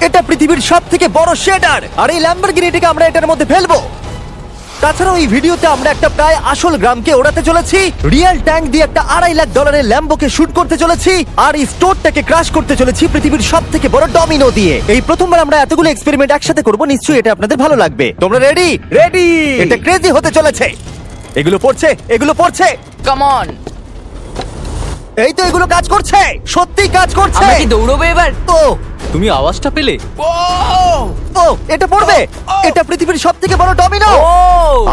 এটা পৃথিবীর সবথেকে বড় শেডার, আর এই ল্যাম্বরগিনিটাকে আমরা এটার মধ্যে ফেলবো। তাছাড়াও এই ভিডিওতে আমরা একটা প্রায় আসল গ্রামকে ওড়াতে চলেছি, রিয়েল ট্যাঙ্ক দিয়ে একটা $2.5 লাখ ল্যাম্বোকে শুট করতে চলেছি, আর এই স্টোরটাকে ক্রাশ করতে চলেছি পৃথিবীর সবথেকে বড় ডমিনো দিয়ে। এই প্রথমবার আমরা এতগুলো এক্সপেরিমেন্ট একসাথে করব, নিশ্চয়ই এটা আপনাদের ভালো লাগবে। তোমরা রেডি? রেডি। এটা ক্রেজি হতে চলেছে। এগুলো পড়ছে, এগুলো পড়ছে। Come on. এই তো এগুলো কাজ করছে, সত্যি কাজ করছে। আমরা কি দৌড়বো এবার? ও তুমি আওয়াজটা পেলে? ও এটা পড়বে। এটা পৃথিবীর সবথেকে বড় ডমিনো।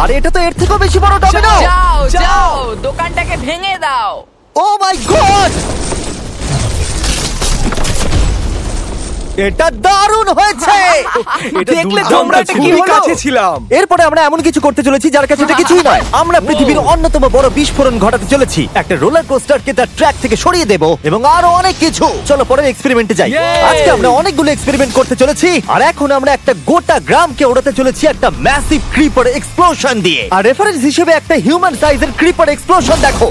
আর এটা তো এর থেকেও বেশি বড় ডমিনো। যাও যাও, দোকানটাকে ভেঙে দাও। ও মাই গড, এটা দারুণ হয়েছে। দেখলে তোমরা এটা কি কাছে ছিলাম। এরপরে আমরা এমন কিছু করতে চলেছি যার কাছে এটা কিছুই নয়। আমরা পৃথিবীর অন্যতম বড় বিস্ফোরণ ঘটাতে চলেছি। একটা রোলার কোস্টারকে তার ট্র্যাক থেকে সরিয়ে দেব এবং আরো অনেক কিছু। চলো পরের এক্সপেরিমেন্টে যাই। আজকে আমরা অনেকগুলো এক্সপেরিমেন্ট করতে চলেছি, আর এখন আমরা একটা গোটা গ্রামকে ওড়াতে চলেছি একটা ম্যাসিভ ক্রিপার এক্সপ্লোশন দিয়ে। আর রেফারেন্স হিসেবে একটা হিউম্যান সাইজের ক্রিপার এক্সপ্লোশন দেখো।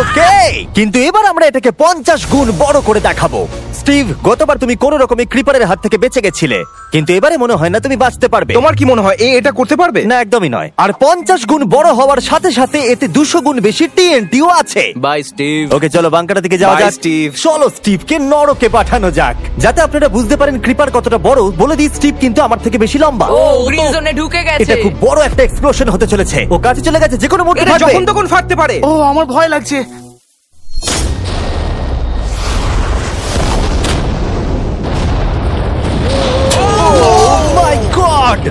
ওকে, কিন্তু এবার আমরা এটাকে 50 গুণ বড় করে দেখাবো। স্টিভ, গতবার তুমি কোন রকমে ক্রিপারের হাত থেকে বেঁচে গেছিলে, কিন্তু এবারে মনে হয় না তুমি বাঁচতে পারবে। তোমার কি মনে হয় এটা করতে পারবে? না, একদমই নয়। আর 50 গুণ বড় হওয়ার সাথে সাথে এতে 200 গুণ বেশি টিএনটিও আছে। Bye Steve. ওকে, চলো বাংকারের দিকে যাওয়া Bye, যাক। স্টিভ। চলো স্টিভকে নরকে পাঠানো যাক। যাতে আপনারা বুঝতে পারেন ক্রিপার কতটা বড়, বলে দিই স্টিভ কিন্তু আমার থেকে বেশি লম্বা। ও গ্রিন জোনে ঢুকে গেছে। এটা খুব বড় একটা এক্সপ্লোশন হতে চলেছে। ও কাছে চলে গেছে, যে কোনো মুহূর্তে এটা ফাটবে। যখন তখন ফাটতে পারে। ও আমার ভয় লাগছে। মাই গড,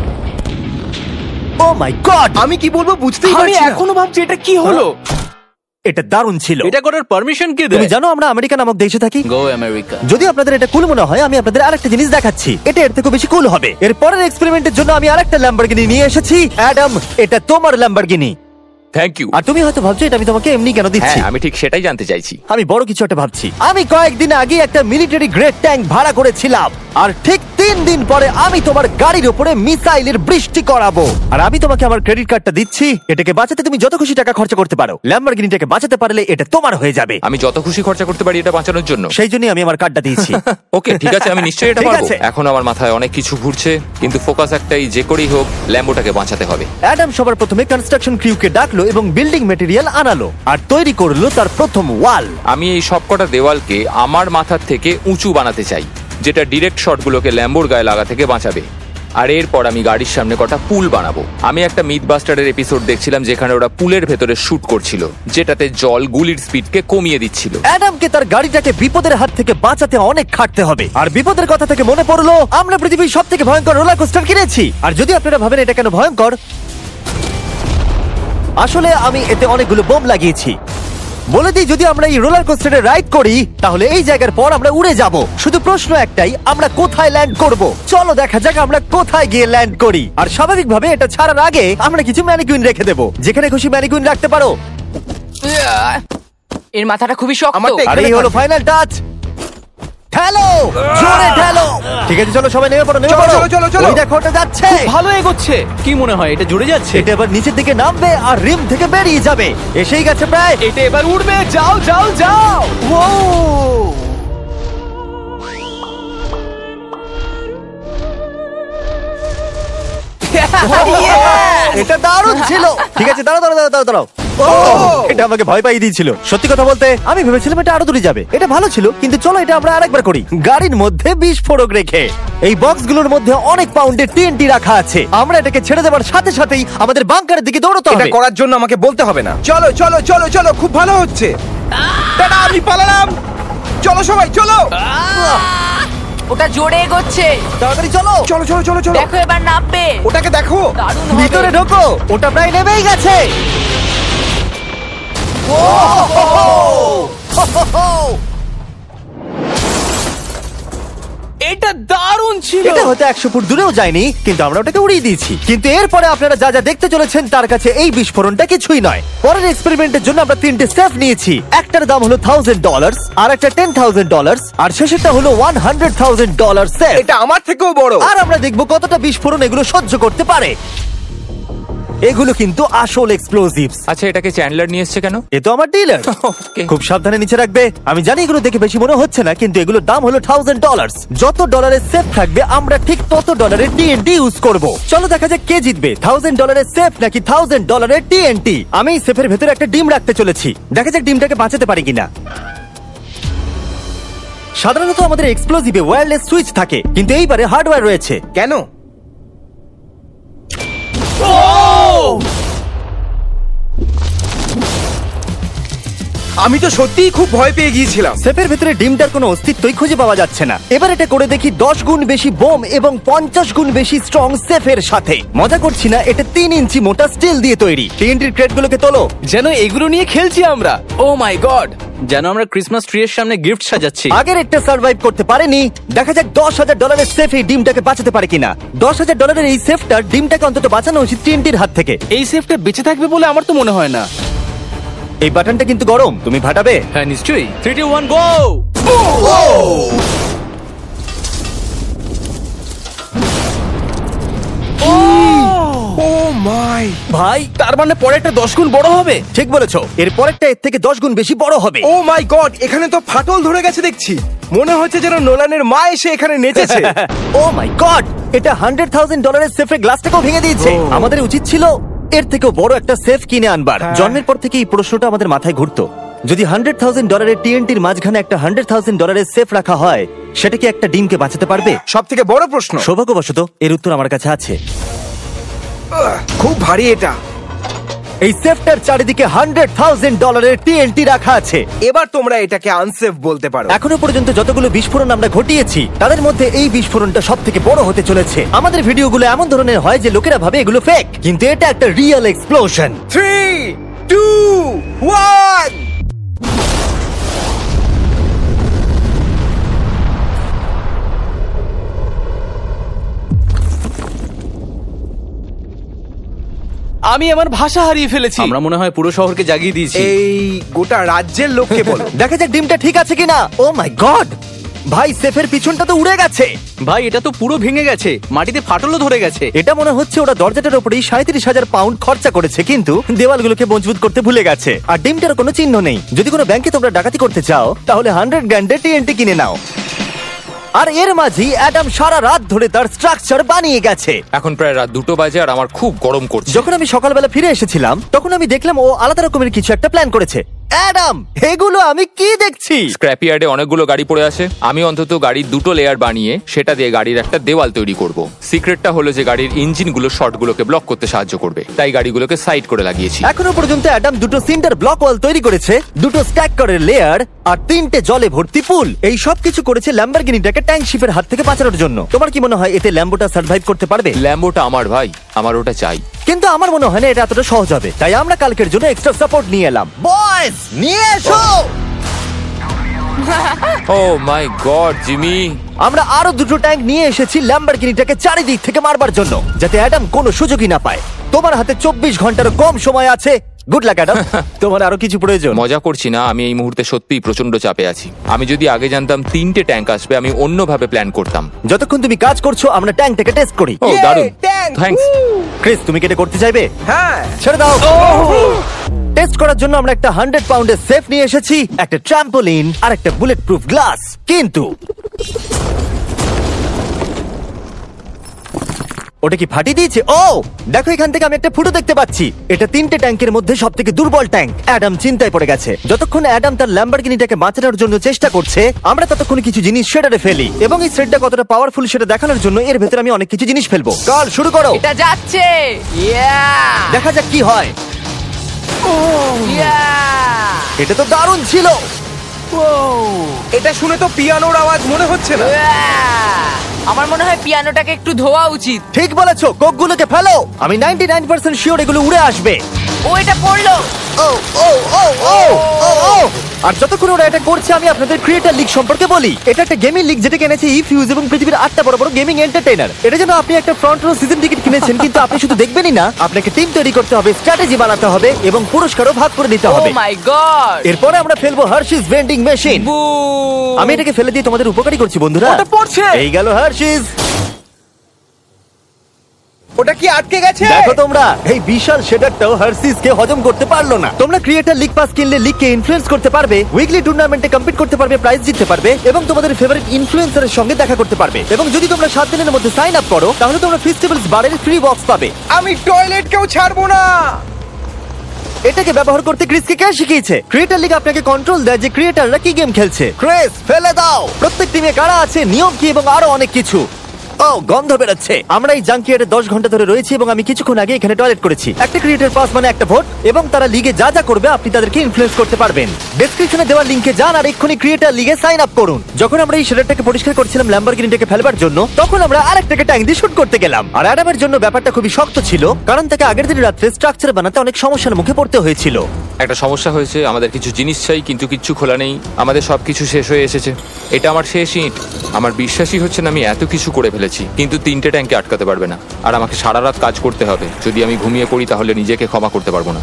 ও মাই গড, আমি কি বলবো বুঝতেই পারছি না। আমি এখনো ভাবছি এটা কি হলো। এটা দারুণ ছিল। এটা করার পারমিশন কে তুমি দেয়? জানো আমরা আমেরিকা নামক দেশে থাকি। গো আমেরিকা। যদি আপনাদের এটা কুল মনে হয়, আমি আপনাদের আরেকটা জিনিস দেখাচ্ছি। এটা এর থেকে বেশি কুল হবে। এর পরের এক্সপেরিমেন্টের জন্য আমি আরেকটা ল্যাম্বরগিনি নিয়ে এসেছি। অ্যাডাম, এটা তোমার ল্যাম্বরগিনি। Thank you. আর তুমি হয়তো ভাবছো এটা আমি তোমাকে এমনি কেন দিচ্ছি। হ্যাঁ, আমি ঠিক সেটাই জানতে চাইছি। আমি বড় কিছু একটা ভাবছি। আমি কয়েকদিন আগে একটা মিলিটারি গ্রেড ট্যাঙ্ক ভাড়া করেছিলাম, আর ঠিক 3 দিন পরে আমি তোমার গাড়ির উপরে মিসাইলের বৃষ্টি করাবো। আর আমি তোমাকে আমার ক্রেডিট কার্ডটা দিচ্ছি। এটাকে বাঁচাতে তুমি যত খুশি টাকা খরচা করতে পারো। ল্যাম্বরগিনিটাকে বাঁচাতে পারলে এটা তোমার হয়ে যাবে। আমি যত খুশি খরচা করতে পারি এটা বাঁচানোর জন্য। সেই জন্যই আমি আমার কার্ডটা দিয়েছি। ওকে, ঠিক আছে, আমি নিশ্চয়ই এটা ঠিক পারবো। আছে। এখন আমার মাথায় অনেক কিছু ঘুরছে, কিন্তু ফোকাস একটাই, যে করেই হোক ল্যাম্বোটাকে বাঁচাতে হবে। অ্যাডাম সবার প্রথমে কনস্ট্রাকশন ক্রিউকে ডাকলো এবং বিল্ডিং মেটেরিয়াল আনালো, আর তৈরি করলো তার প্রথম ওয়াল। আমি এই সবকটা দেওয়ালকে আমার মাথার থেকে উঁচু বানাতে চাই, যেটা ডিরেক্ট শটগুলোকে ল্যাম্বোর গায়ে লাগা থেকে বাঁচাবে। আর এরপর আমি গাড়ির সামনে কটা পুল বানাবো। আমি একটা মিথবাস্টারের এপিসোড দেখছিলাম যেখানে ওরা পুলের ভেতরে শুট করছিল, যেটাতে জল গুলির স্পিডকে কমিয়ে দিচ্ছিল। অ্যাডামকে তার গাড়িটাকে বিপদের হাত থেকে বাঁচাতে অনেক খাটতে হবে। আর বিপদের কথা থেকে মনে পড়লো, আমরা পৃথিবীর সবথেকে ভয়ঙ্কর রোলার কোস্টার কিনেছি। আর যদি আপনারা ভাবেন এটা কেন ভয়ঙ্কর, আসলে আমি এতে অনেকগুলো বোম লাগিয়েছি। বলে দিই, যদি আমরা এই রোলার কোস্টারে রাইড করি তাহলে এই জায়গার পর আমরা উড়ে যাব। শুধু প্রশ্ন একটাই, আমরা কোথায় ল্যান্ড করব? চলো দেখা যাক আমরা কোথায় গিয়ে ল্যান্ড করি। আর স্বাভাবিকভাবে এটা ছাড়ার আগে আমরা কিছু ম্যানিকুইন রেখে দেবো। যেখানে খুশি ম্যানিকুইন রাখতে পারো। এর মাথাটা খুবই শক্ত। আমারটা আর এই হলো ফাইনাল টাচ। ঠেলো, জোরে ঠেলো। ঠিক আছে, চলো সবাই নেমে পড়ো, নেমে চলো, পড়ো। চলো, চলো, চলো। ওই দেখো ওটা যাচ্ছে। ভালো এগোচ্ছে। কি মনে হয় এটা জুড়ে যাচ্ছে? এটা এবার নিচের দিকে নামবে আর রিম থেকে বেরিয়ে যাবে। এসেই গেছে প্রায়। এটা এবার উড়বে। যাও যাও যাও। ও এটা দারুণ ছিল। ঠিক আছে, দাঁড়াও দাঁড়াও দাঁড়াও দাঁড়াও। এটা আমাকে ভয় পাইয়ে দিয়েছিল। সত্যি কথা বলতে আমি ভেবেছিলাম এটা আরো দূরে যাবে। এটা ভালো ছিল, কিন্তু চলো এটা আমরা আরেকবার করি। গাড়ির মধ্যে বিস্ফোরক রেখে। এই বক্সগুলোর মধ্যে অনেক পাউন্ডের টিএনটি রাখা আছে। আমরা এটাকে ছেড়ে দেওয়ার সাথে সাথেই আমাদের বাংকারের দিকে দৌড়তে এটা হবে। করার জন্য আমাকে বলতে হবে না। চলো চলো চলো চলো, খুব ভালো হচ্ছে। টাটা, আমি পালালাম। চলো সবাই চলো। ওটা জোরে এগোচ্ছে। তাড়াতাড়ি চলো। চলো চলো চলো চলো। দেখো এবার নামবে। ওটাকে দেখো। দারুণ ভিতরে হবে। ঢোকো, ওটা প্রায় নেমেই গেছে। এটা দারুণ ছিল। এটা হয়তো 100 ফুট দূরেও যায়নি, কিন্তু আমরা ওটাকে উড়িয়ে দিয়েছি। কিন্তু এরপরে আপনারা যা যা দেখতে চলেছেন তার কাছে এই বিস্ফোরণটা কিছুই নয়। পরের এক্সপেরিমেন্টের জন্য আমরা 3টে স্টেপ নিয়েছি। একটার দাম হলো $1000, আর একটা $10,000, আর শেষেরটা হলো $100,000 সেট। এটা আমার থেকেও বড়। আর আমরা দেখবো কতটা বিস্ফোরণ এগুলো সহ্য করতে পারে। এগুলো কিন্তু আসল এক্সপ্লোসিভস। আচ্ছা, এটাকে চ্যান্ডলার নিয়ে এসছে কেন? এ তো আমার ডিলার। Okay. খুব সাবধানে নিচে রাখবে। আমি জানি এগুলো দেখে বেশি মনে হচ্ছে না, কিন্তু এগুলোর দাম হলো $1000। যত ডলারের সেফ থাকবে আমরা ঠিক তত ডলারের টিএনটি ইউজ করব। চলো দেখা যাক কে জিতবে, $1000 সেফ নাকি $1000 টিএনটি। আমি সেফের ভেতরে একটা ডিম রাখতে চলেছি, দেখা যাক ডিমটাকে বাঁচাতে পারি কিনা। সাধারণত আমাদের এক্সপ্লোসিভে ওয়্যারলেস সুইচ থাকে, কিন্তু এইবারে হার্ডওয়্যার রয়েছে। কেন? আমি তো সত্যিই খুব ভয় পেয়ে গিয়েছিলাম। সেফের ভেতরে ডিমটার কোনো অস্তিত্বই খুঁজে পাওয়া যাচ্ছে না। এবার এটা করে দেখি 10 গুণ বেশি বোম এবং 50 গুণ বেশি স্ট্রং সেফের সাথে। মজা করছি না, এটা 3 ইঞ্চি মোটা স্টিল দিয়ে তৈরি। টিএনটির ক্রেটগুলোকে তোলো। যেন এগুলো নিয়ে খেলছি আমরা। ও মাই গড, যেন আমরা ক্রিসমাস ট্রি এর সামনে গিফট সাজাচ্ছি। আগের একটা সার্ভাইভ করতে পারেনি, দেখা যাক $10,000 সেফ এই ডিমটাকে বাঁচাতে পারে কিনা। $10,000 এই সেফটার ডিমটাকে অন্তত বাঁচানো উচিত টিএনটির হাত থেকে। এই সেফটা বেঁচে থাকবে বলে আমার তো মনে হয় না। এই বাটনটা কিন্তু গরম, তুমি ফাটাবে। হ্যাঁ নিশ্চয়ই। 3 2 1 গো। ও মাই! ভাই তার মানে পরেরটা 10 গুণ বড় হবে। ঠিক বলেছো, এর পরেরটা এর থেকে 10 গুণ বেশি বড় হবে। ও মাই গড! এখানে তো ফাটল ধরে গেছে দেখছি। মনে হচ্ছে যেন নোলানের মা এসে এখানে নেচেছে। ও মাই গড, এটা $100,000 সেফের গ্লাসটাকেও ভেঙে দিয়েছে। Oh. আমাদের উচিত ছিল এর থেকেও বড় একটা সেফ কিনে আনবার। হ্যাঁ। জন্মের পর থেকে এই প্রশ্নটা আমাদের মাথায় ঘুরতো, যদি $100,000 টিএনটির মাঝখানে একটা $100,000 সেফ রাখা হয়, সেটা কি একটা ডিমকে বাঁচাতে পারবে? সব থেকে বড় প্রশ্ন। সৌভাগ্যবশত এর উত্তর আমার কাছে আছে। খুব ভারী এটা। এই সেফটার চারিদিকে $100,000 টিএনটি রাখা আছে। এবার তোমরা এটাকে আনসেফ বলতে পারো। এখনো পর্যন্ত যতগুলো বিস্ফোরণ আমরা ঘটিয়েছি, তাদের মধ্যে এই বিস্ফোরণটা সব থেকে বড় হতে চলেছে। আমাদের ভিডিওগুলো এমন ধরনের হয় যে লোকেরা ভাবে এগুলো ফেক, কিন্তু এটা একটা রিয়েল এক্সপ্লোশন। 3 2 1 আমি আমার ভাষা হারিয়ে ফেলেছি। আমরা মনে হয় পুরো শহরকে জাগিয়ে দিয়েছি। এই গোটা রাজ্যের লোককে বলো। দেখা যাক ডিমটা ঠিক আছে কিনা। ও মাই গড, ভাই সেফের পিছনটা তো উড়ে গেছে। ভাই এটা তো পুরো ভেঙে গেছে, মাটিতে ফাটলও ধরে গেছে। এটা মনে হচ্ছে ওরা দরজাটার উপরেই 37,000 পাউন্ড খরচা করেছে, কিন্তু দেওয়ালগুলোকে মজবুত করতে ভুলে গেছে। আর ডিমটার কোনো চিহ্ন নেই। যদি কোনো ব্যাংকে তোমরা ডাকাতি করতে চাও, তাহলে 100 গ্র্যান্ডের টিএনটি কিনে নাও। আর এর মাঝেই অ্যাডাম সারা রাত ধরে তার স্ট্রাকচার বানিয়ে গেছে। এখন প্রায় রাত 2টো বাজে আর আমার খুব গরম করছে। যখন আমি সকালবেলা ফিরে এসেছিলাম, তখন আমি দেখলাম ও আলাদা রকমের কিছু একটা প্ল্যান করেছে। অ্যাডাম, এগুলো আমি কি দেখছি? স্ক্র্যাপ ইয়ার্ডে অনেকগুলো গাড়ি পড়ে আছে। আমি অন্তত গাড়ির 2টো লেয়ার বানিয়ে সেটা দিয়ে গাড়ির একটা দেওয়াল তৈরি করব। সিক্রেটটা হলো যে গাড়ির ইঞ্জিনগুলো শর্টগুলোকে ব্লক করতে সাহায্য করবে, তাই গাড়িগুলোকে সাইড করে লাগিয়েছি। এখনো পর্যন্ত অ্যাডাম 2টো সিন্টার ব্লক ওয়াল তৈরি করেছে, 2টো স্ট্যাক করের লেয়ার আর 3টে জলে ভর্তি পুল। এই সব কিছু করেছে ল্যাম্বরগিনিটাকে ট্যাঙ্ক শিপের হাত থেকে বাঁচানোর জন্য। তোমার কি মনে হয় এতে ল্যাম্বোটা সার্ভাইভ করতে পারবে? ল্যাম্বোটা আমার ভাই, আমার ওটা চাই। কিন্তু আমার মনে হয় না এটা এতটা সহজ হবে, তাই আমরা কালকের জন্য এক্সট্রা সাপোর্ট নিয়ে এলাম। বয়েজ, নিয়ে এসো। ও মাই গড জিমি, আমরা আরো 2টো ট্যাঙ্ক নিয়ে এসেছি ল্যাম্বরগিনিটাকে চারিদিক থেকে মারবার জন্য, যাতে অ্যাডাম কোনো সুযোগই না পায়। তোমার হাতে 24 ঘন্টারও কম সময় আছে। Good luck Adam. তোমার আরো কিছু প্রয়োজন? মজা করছি না, আমি এই মুহূর্তে সত্যিই প্রচন্ড চাপে আছি। আমি যদি আগে জানতাম 3টে ট্যাঙ্ক আসবে, আমি অন্যভাবে প্ল্যান করতাম। যতক্ষণ তুমি কাজ করছো আমরা ট্যাঙ্কটাকে টেস্ট করি। ও Yay, দারুণ, tank! থ্যাঙ্কস। ক্রিস, তুমি কি এটা করতে চাইবে? হ্যাঁ। ছেড়ে দাও। টেস্ট করার জন্য আমরা একটা 100 পাউন্ডের সেফ নিয়ে এসেছি, একটা ট্রাম্পোলিন আর একটা বুলেট প্রুফ গ্লাস। কিন্তু ওটা কি ফাটিয়ে দিয়েছে? ও দেখো, এখান থেকে আমি একটা ফুটো দেখতে পাচ্ছি। এটা 3টে ট্যাঙ্কের মধ্যে সব থেকে দুর্বল ট্যাঙ্ক। অ্যাডাম চিন্তায় পড়ে গেছে। যতক্ষণ অ্যাডাম তার ল্যাম্বরগিনিটাকে বাঁচানোর জন্য চেষ্টা করছে, আমরা ততক্ষণ কিছু জিনিস শেডারে ফেলি, এবং এই শেডটা কতটা পাওয়ারফুল সেটা দেখানোর জন্য এর ভেতরে আমি অনেক কিছু জিনিস ফেলবো। কাল শুরু করো। এটা যাচ্ছে। ইয়া দেখা যাক কি হয়। ইয়া এটা তো দারুণ ছিল। এটা শুনে তো পিয়ানোর আওয়াজ মনে হচ্ছে না। আমার মনে হয় পিয়ানোটাকে একটু ধোয়া উচিত। ঠিক বলেছো, কোকগুলোকে ফেলো। আমি 99% শিওর এগুলো উড়ে আসবে। ও এটা পড়লো। ও ও ও ও ও ও আর যতক্ষণ ওরা এটা করছে, আমি আপনাদের ক্রিয়েটার লিগ সম্পর্কে বলি। এটা একটা গেমিং লিগ যেটা কিনেছে ইফিউজ এবং পৃথিবীর 8টা বড় বড় গেমিং এন্টারটেইনার। এটা যেন আপনি একটা ফ্রন্ট রো সিজন টিকিট কিনেছেন, কিন্তু আপনি শুধু দেখবেনই না, আপনাকে টিম তৈরি করতে হবে, স্ট্র্যাটেজি বানাতে হবে এবং পুরস্কারও ভাগ করে নিতে ও হবে। মাই গড। এরপরে আমরা ফেলবো হার্শিস ভেন্ডিং মেশিন। বু আমি এটাকে ফেলে দিয়ে তোমাদের উপকারী করছি বন্ধুরা। ওটা পড়ছে। এই গেল হার্শিস। ওটা কি আটকে গেছে? দেখো তোমরা, এই বিশাল শেডারটাও হার্সিস কে হজম করতে পারলো না। তোমরা ক্রিয়েটর লিগ পাস কিনলে লিগকে ইনফ্লুয়েন্স করতে পারবে, উইকলি টুর্নামেন্টে কম্পিট করতে পারবে, প্রাইজ জিততে পারবে এবং তোমাদের ফেভারিট ইনফ্লুয়েন্সারের সঙ্গে দেখা করতে পারবে। এবং যদি তোমরা 7 দিনের মধ্যে সাইন আপ করো তাহলে তোমরা ফেস্টিভ্যালস বারের ফ্রি বক্স পাবে। আমি টয়লেট কেউ ছাড়বো না। এটাকে ব্যবহার করতে ক্রিসকে কে শিখিয়েছে? ক্রিয়েটর লিগ আপনাকে কন্ট্রোল দেয় যে ক্রিয়েটররা কি গেম খেলছে। ক্রিস, ফেলে দাও। প্রত্যেক টিমে কারা আছে, নিয়ম কি এবং আরো অনেক কিছু। ও, গন্ধ বেরোচ্ছে। আমরা এই জাঙ্কিয়ারে 10 ঘন্টা ধরে রয়েছি এবং আমি কিছুক্ষণ আগে এখানে টয়লেট করেছি। একটা ক্রিয়েটর পাস মানে একটা ভোট, এবং তারা লিগে যা যা করবে আপনি তাদেরকে ইনফ্লুয়েন্স করতে পারবেন। ডেসক্রিপশনে দেওয়া লিংকে যান আর এক্ষুনি ক্রিয়েটর লিগে সাইন আপ করুন। যখন আমরা এই শেডারটাকে পরিষ্কার করছিলাম ল্যাম্বরগিনিটাকে ফেলবার জন্য, তখন আমরা আরেকটাকে ট্যাঙ্ক দিয়ে শুট করতে গেলাম। আর অ্যাডামের জন্য ব্যাপারটা খুবই শক্ত ছিল, কারণ তাকে আগের দিন রাত্রে স্ট্রাকচার বানাতে অনেক সমস্যার মুখে পড়তে হয়েছিল। একটা সমস্যা হয়েছে, আমাদের কিছু জিনিস চাই কিন্তু কিচ্ছু খোলা নেই। আমাদের সবকিছু শেষ হয়ে এসেছে। এটা আমার শেষ ইট। আমার বিশ্বাসই হচ্ছে না আমি এত কিছু করে ফেলেছি, কিন্তু 3টে ট্যাঙ্কে আটকাতে পারবে না। আর আমাকে সারা রাত কাজ করতে হবে। যদি আমি ঘুমিয়ে পড়ি তাহলে নিজেকে ক্ষমা করতে পারবো না।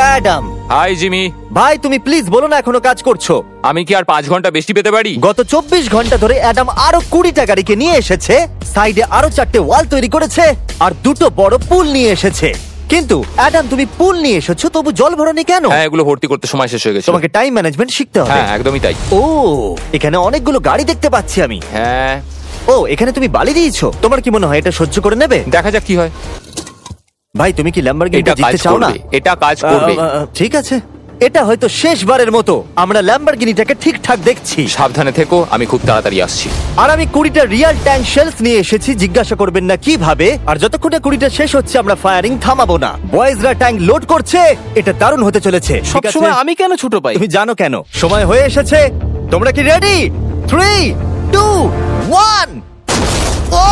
Adam hi Jimmy. ভাই, তুমি প্লিজ বলো না এখনো কাজ করছো। আমি কি আর 5 ঘন্টা বেশি পেতে পারি? গত 24 ঘন্টা ধরে অ্যাডাম আরো 20টা গাড়িকে নিয়ে এসেছে, সাইডে আরো 4টে ওয়াল তৈরি করেছে আর 2টো বড় পুল নিয়ে এসেছে। কিন্তু অ্যাডাম, তুমি পুল নিয়ে এসেছো, তবু জল ভরনি কেন? হ্যাঁ, এগুলো ভর্তি করতে সময় শেষ হয়ে গেছে। তোমাকে টাইম ম্যানেজমেন্ট শিখতে হবে। হ্যাঁ, একদমই তাই। ও, এখানে অনেকগুলো গাড়ি দেখতে পাচ্ছি আমি। হ্যাঁ, ও, এখানে তুমি বালি দিয়েছো। তোমার কি মনে হয় এটা সহ্য করে নেবে? দেখা যাক কি হয়। ভাই, তুমি কি ল্যাম্বরগিনিটা এটা কাজ জিততে চাও না? করবে, এটা কাজ করবে। ঠিক আছে, এটা হয়তো শেষবারের মতো আমরা ল্যাম্বরগিনিটাকে ঠিকঠাক দেখছি। সাবধানে থেকো, আমি খুব তাড়াতাড়ি আসছি। আর আমি 20টা রিয়েল ট্যাঙ্ক শেলস নিয়ে এসেছি। জিজ্ঞাসা করবেন না কিভাবে। আর যতক্ষণে 20টা শেষ হচ্ছে আমরা ফায়ারিং থামাবো না। বয়েজরা ট্যাঙ্ক লোড করছে। এটা দারুণ হতে চলেছে। ঠিক আছে? সবসময় আমি কেন ছোট পাই? তুমি জানো কেন। সময় হয়ে এসেছে। তোমরা কি রেডি? 3, 2, 1। ও,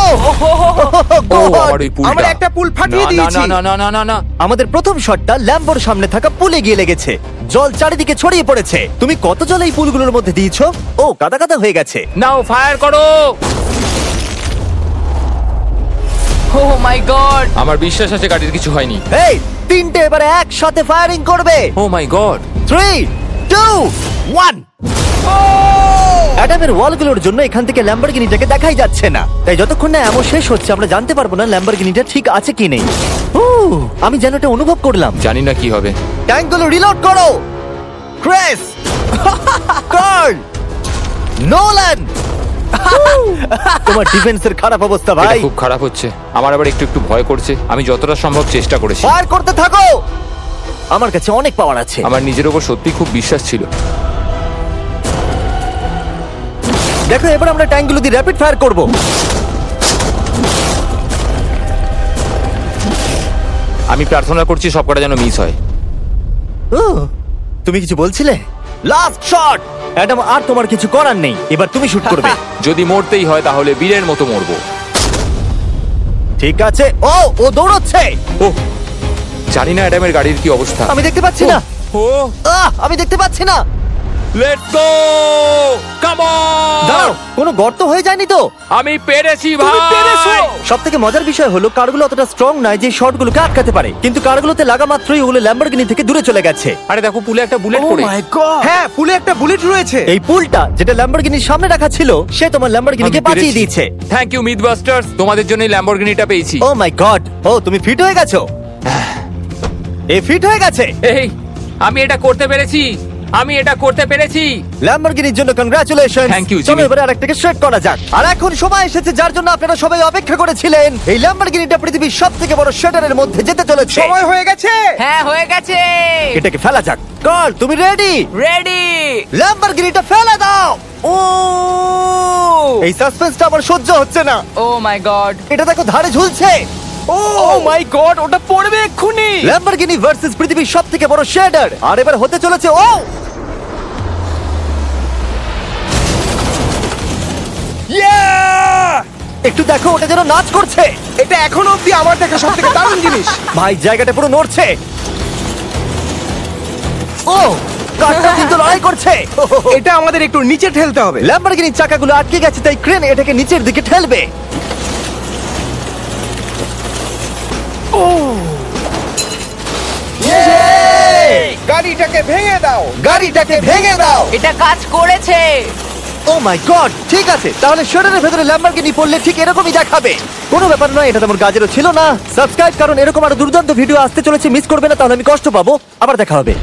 ও, আমার ওই পুলটা। আমরা একটা পুল ফাটিয়ে না, দিয়েছি। না, না, না, না, না। আমাদের প্রথম শটটা ল্যাম্বোর সামনে থাকা পুলে গিয়ে লেগেছে। জল চারিদিকে ছড়িয়ে পড়েছে। তুমি কত জল এই পুলগুলোর মধ্যে দিয়েছো? ও, কাদা কাদা হয়ে গেছে। নাও, ফায়ার করো। ও মাই গড! আমার বিশ্বাস আছে গাড়ির কিছু হয়নি। এই, 3টে এবারে একসাথে ফায়ারিং করবে। ও মাই গড। 3, 2, 1। অ্যাডামের ওয়ালগুলোর জন্য এখান থেকে ল্যাম্বরগিনিটাকে দেখাই যাচ্ছে না, তাই যতক্ষণ না এমন শেষ হচ্ছে আমরা জানতে পারবো না ল্যাম্বরগিনিটা ঠিক আছে কি নেই। আমি যেন এটা অনুভব করলাম। জানি না কি হবে। ট্যাঙ্কগুলো রিলোড করো। Kress, Carl, Nolan. তোমার ডিফেন্সের খারাপ অবস্থা এটা ভাই। খুব খারাপ হচ্ছে। আমার আবার একটু একটু ভয় করছে। আমি যতটা সম্ভব চেষ্টা করেছি। ফায়ার করতে থাকো। আমার কাছে অনেক পাওয়ার আছে। আমার নিজের উপর সত্যি খুব বিশ্বাস ছিল। দেখো, এবার আমরা ট্যাঙ্কগুলো দিয়ে র্যাপিড ফায়ার করব। আমি প্রার্থনা করছি সবকটা যেন মিস হয়। তুমি কিছু বলছিলে? Last shot. অ্যাডাম, আর তোমার কিছু করার নেই। এবার তুমি শুট করবে। যদি মরতেই হয় তাহলে বীরের মতো মরবো। ঠিক আছে। ও দৌড়চ্ছে। ও, জানি না অ্যাডামের গাড়ির কি অবস্থা। আমি দেখতে পাচ্ছি না। ও, আমি দেখতে পাচ্ছি না। Let's go, come on. দাঁড়াও, কোনো গর্ত হয়ে যায়নি তো? আমি পেরেছি তুমি ভাই। পেরেছো। সবথেকে মজার বিষয় হলো কারগুলো অতটা স্ট্রং নয় যে শটগুলোকে আটকাতে পারে, কিন্তু কারগুলোতে লাগা মাত্রই ওগুলো ল্যাম্বরগিনি থেকে দূরে চলে গেছে। আরে দেখো, পুলে একটা বুলেট ও পড়ে। মাই গড। হ্যাঁ, পুলে একটা বুলেট রয়েছে। এই পুলটা যেটা ল্যাম্বরগিনির সামনে রাখা ছিল, সে তোমার ল্যাম্বরগিনিকে বাঁচিয়ে দিয়েছে। থ্যাংক ইউ মিথবাস্টার্স, তোমাদের জন্যই ল্যাম্বরগিনিটা পেয়েছি। ও মাই গড। তুমি ফিট হয়ে গেছো। এই ফিট হয়ে গেছে। এই, আমি এটা করতে পেরেছি। আমি এটা করতে পেরেছি। ল্যাম্বরগিনির জন্য কংগ্রাচুলেশন। Thank you, চলো Jimmy. এবারে আরেকটাকে স্ট্রেট করা যাক। আর এখন সময় এসেছে যার জন্য আপনারা সবাই অপেক্ষা করেছিলেন। এই ল্যাম্বরগিনিটা পৃথিবীর সবথেকে বড় শেডারের মধ্যে যেতে চলেছে। সময় হয়ে গেছে। হ্যাঁ, হয়ে গেছে। এটাকে ফেলা যাক। কার্ল, তুমি রেডি? রেডি। ল্যাম্বরগিনিটা ফেলে দাও। এই সাসপেন্সটা আমার সহ্য হচ্ছে না। ও মাই গড! এটা দেখো, ধারে ঝুলছে। ও মাই গড, ওটা পড়বে এক্ষুনি। ল্যাম্বরগিনি ভার্সেস পৃথিবীর সবথেকে বড় শেডার। আর এবার হতে চলেছে একটু দেখো, ওটা যেন নাচ করছে। এটা এখনো অব্দি আমার দেখা সবথেকে দারুণ জিনিস। ভাই, জায়গাটা পুরো নড়ছে। কারটা কিন্তু লড়াই করছে। এটা আমাদের একটু নিচে ঠেলতে হবে। ল্যাম্বরগিনির চাকাগুলো আটকে গেছে, তাই ক্রেন এটাকে নিচের দিকে ঠেলবে। গাড়িটাকে ভেঙে দাও। গাড়িটাকে ভেঙে দাও। এটা কাজ করেছে। ও মাই গড, ঠিক আছে, তাহলে শরীরের ভেতরে ল্যাম্বরগিনি পড়লে ঠিক এরকমই দেখাবে। কোনো ব্যাপার নয়, এটা তেমন কাজেরও ছিল না। সাবস্ক্রাইব, কারণ এরকম আরো দুর্দান্ত ভিডিও আসতে চলেছে, মিস করবে না, তাহলে আমি কষ্ট পাবো। আবার দেখা হবে।